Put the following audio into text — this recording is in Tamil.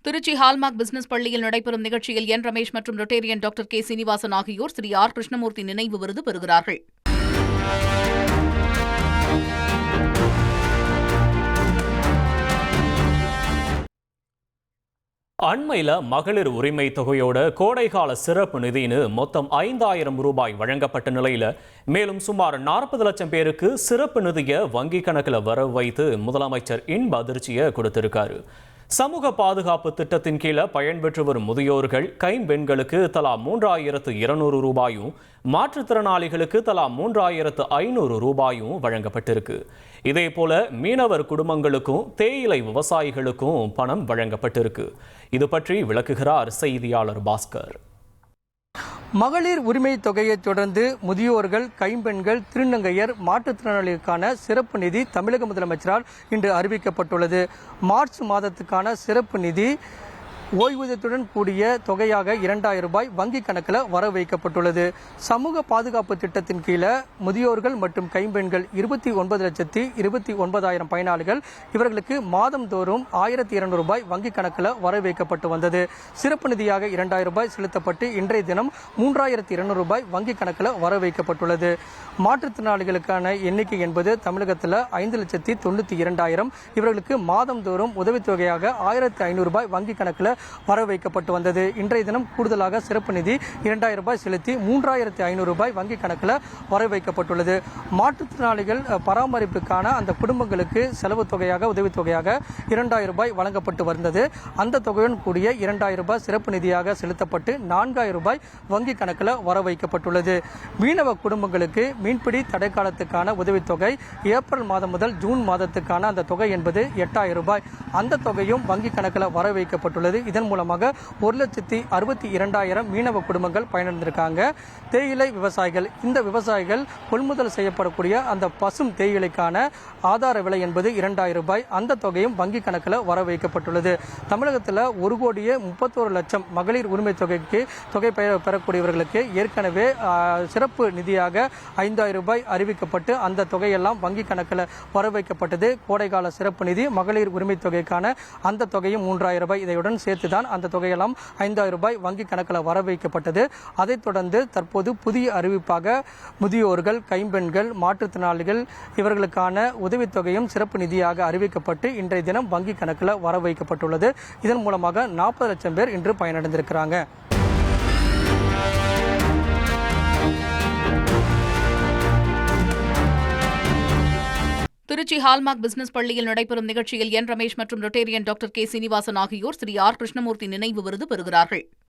திருச்சி ஹால்மார்க் பிசினஸ் பள்ளியில் நடைபெறும் நிகழ்ச்சியில் என் ரமேஷ் மற்றும் ரொட்டேரியன் டாக்டர் கே சீனிவாசன் ஆகியோர் ஸ்ரீ ஆர் கிருஷ்ணமூர்த்தி நினைவு விருது பெறுகிறார்கள். அண்மையில் மகளிர் உரிமை தொகையோட கோடைகால சிறப்பு நிதின்னு மொத்தம் 5,000 ரூபாய் வழங்கப்பட்ட நிலையில் மேலும் சுமார் 40 லட்சம் பேருக்கு சிறப்பு நிதியை வங்கி கணக்கில் வர வைத்து முதலமைச்சர் இன்ப அதிர்ச்சியை கொடுத்திருக்காரு. சமூக பாதுகாப்பு திட்டத்தின் கீழே பயன்பெற்று வரும் முதியோர்கள் கைம்பெண்களுக்கு தலா 3,200 ரூபாயும் மாற்றுத்திறனாளிகளுக்கு தலா 3,500 ரூபாயும் வழங்கப்பட்டிருக்கு. இதே போல மீனவர் குடும்பங்களுக்கும் தேயிலை விவசாயிகளுக்கும் பணம் வழங்கப்பட்டிருக்கு. இது பற்றி விளக்குகிறார் செய்தியாளர் பாஸ்கர். மகளிர் உரிமை தொகையை தொடர்ந்து முதியோர்கள் கைம்பெண்கள் திருநங்கையர் மாற்றுத்திறனாளிகளுக்கான சிறப்பு நிதி தமிழக முதலமைச்சரால் இன்று அறிவிக்கப்பட்டுள்ளது. மார்ச் மாதத்துக்கான சிறப்பு நிதி ஓய்வூதியத்துடன் கூடிய தொகையாக 2,000 ரூபாய் வங்கி கணக்கில் வர வைக்கப்பட்டுள்ளது. சமூக பாதுகாப்பு திட்டத்தின் கீழே முதியோர்கள் மற்றும் கைம்பெண்கள் 29,29,000 பயனாளிகள் இவர்களுக்கு மாதந்தோறும் 1,200 ரூபாய் வங்கி கணக்கில் வர வைக்கப்பட்டு வந்தது. சிறப்பு நிதியாக 2,000 ரூபாய் செலுத்தப்பட்டு இன்றைய தினம் 3,200 ரூபாய் வங்கி கணக்கில் வர வைக்கப்பட்டுள்ளது. மாற்றுத்திறனாளிகளுக்கான எண்ணிக்கை என்பது தமிழகத்தில் 5,92,000. இவர்களுக்கு மாதந்தோறும் உதவித்தொகையாக 1,500 ரூபாய் வங்கி கணக்கில் வர வைக்கப்பட்டு வந்தது. இன்றைய தினம் கூடுதலாக சிறப்பு நிதி 2,000 ரூபாய் செலுத்தி 3,500 ரூபாய் வங்கி கணக்கில் வர வைக்கப்பட்டுள்ளது. மாற்றுத்திறனாளிகள் பராமரிப்புக்கான அந்த குடும்பங்களுக்கு செலவு தொகையாக உதவித்தொகையாக 2,000 ரூபாய் வழங்கப்பட்டு வந்தது. அந்த தொகையுடன் கூடிய 2,000 ரூபாய் சிறப்பு நிதியாக செலுத்தப்பட்டு 4,000 ரூபாய் வங்கி கணக்கில் வர வைக்கப்பட்டுள்ளது. மீனவ குடும்பங்களுக்கு மீன்பிடி தடைக்காலத்துக்கான உதவித்தொகை ஏப்ரல் மாதம் முதல் ஜூன் மாதத்துக்கான அந்த தொகை என்பது 8,000 ரூபாய். அந்த தொகையும் வங்கி கணக்கில் வர வைக்கப்பட்டுள்ளது. இதன் மூலமாக 1,62,000 மீனவ குடும்பங்கள் பயனடைந்திருக்காங்க. தேயிலை விவசாயிகள், இந்த விவசாயிகள் கொள்முதல் செய்யப்படக்கூடிய அந்த பசும் தேயிலைக்கான ஆதார விலை என்பது 2,000 ரூபாய். அந்த தொகையும் வங்கி கணக்கில் வர வைக்கப்பட்டுள்ளது. தமிழகத்தில் 1,31,00,000 மகளிர் உரிமை தொகைக்கு தொகை பெறக்கூடியவர்களுக்கு ஏற்கனவே சிறப்பு நிதியாக 5,000 ரூபாய் அறிவிக்கப்பட்டு அந்த தொகையெல்லாம் வங்கி கணக்கில் வர வைக்கப்பட்டது. கோடைகால சிறப்பு நிதி மகளிர் உரிமை தொகைக்கான அந்த தொகையும் 3,000 ரூபாய். இதையுடன் சேர்த்துதான் அந்த தொகையெல்லாம் 5,000 ரூபாய் வங்கி கணக்கில் வர வைக்கப்பட்டது. அதைத் தொடர்ந்து தற்போது புதிய அறிவிப்பாக முதியோர்கள் கைம்பெண்கள் மாற்றுத்திறனாளிகள் இவர்களுக்கான உதவித்தொகையும் சிறப்பு நிதியாக அறிவிக்கப்பட்டு இன்றைய தினம் வங்கி கணக்கில் வர வைக்கப்பட்டுள்ளது. இதன் மூலமாக 40 லட்சம் பேர் இன்று பயனடைந்திருக்கிறாங்க. திருச்சி ஹால்மார்க் பிசினஸ் பள்ளியில் நடைபெறும் நிகழ்ச்சியில் என் ரமேஷ் மற்றும் ரொட்டேரியன் டாக்டர் கே சீனிவாசன் ஆகியோர் ஸ்ரீ ஆர் கிருஷ்ணமூர்த்தி நினைவு விருது பெறுகிறார்கள்.